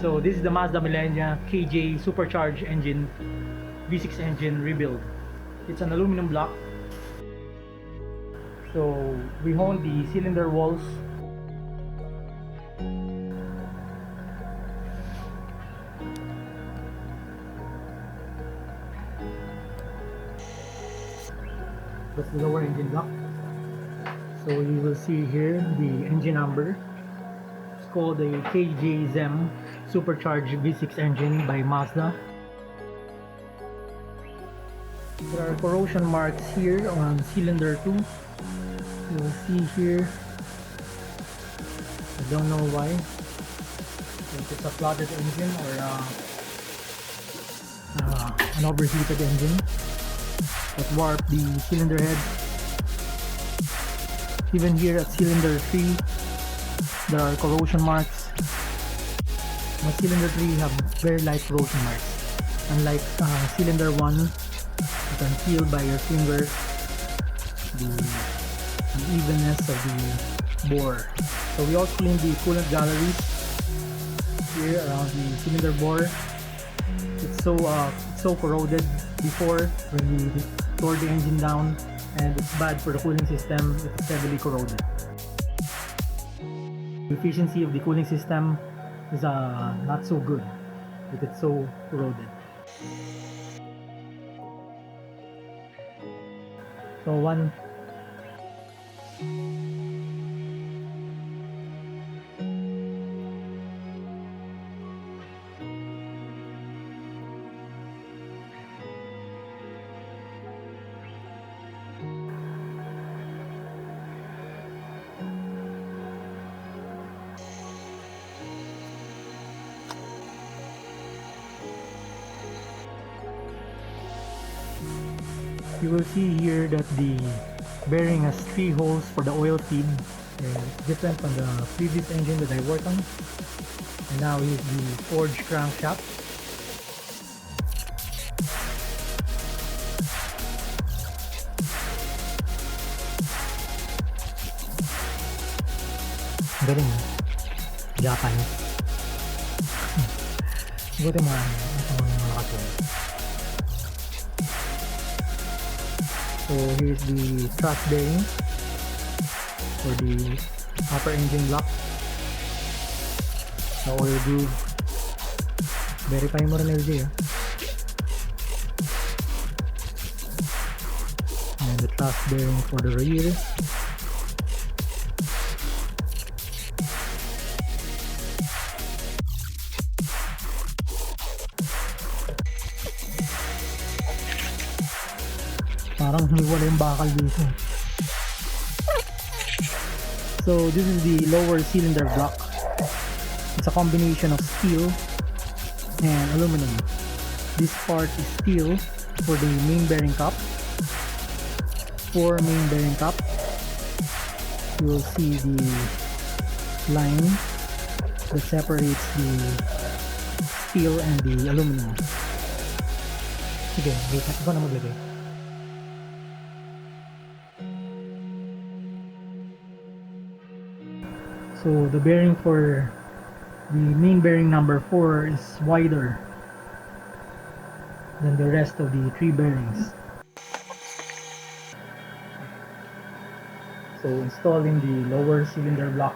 So this is the Mazda Millenia KJ Supercharged engine, V6 engine rebuild. It's an aluminum block. So we honed the cylinder walls. That's the lower engine block. So you will see here the engine number. It's called a KJ-ZEM Supercharged V6 engine by Mazda. There are corrosion marks here on cylinder 2. You will see here. I don't know why. If it's a flooded engine or an overheated engine that warped the cylinder head. Even here at cylinder 3, there are corrosion marks. My cylinder 3 have very light corrosion marks. Unlike cylinder 1, you can feel by your finger the unevenness of the bore. So we also cleaned the coolant galleries here around the cylinder bore. It's so corroded before when we tore the engine down, and it's bad for the cooling system. It's heavily corroded. The efficiency of the cooling system is not so good if it's so corroded. So one you will see here that the bearing has 3 holes for the oil feed. It's different from the previous engine that I worked on. And now is the forged crankshaft. Galing, Japanese. Buti mga nakatulog. So here's the thrust bearing for the upper engine block. The oil groove. Verify mo rin LG. And the thrust bearing for the rear. Parang hiniwala yung bakal dito. So this is the lower cylinder block. It's a combination of steel and aluminum. This part is steel for the main bearing cup. 4 main bearing cup. You will see the line that separates the steel and the aluminum. Sige, wait, ito na maglagay. So the bearing for the main bearing number 4 is wider than the rest of the 3 bearings. So installing the lower cylinder block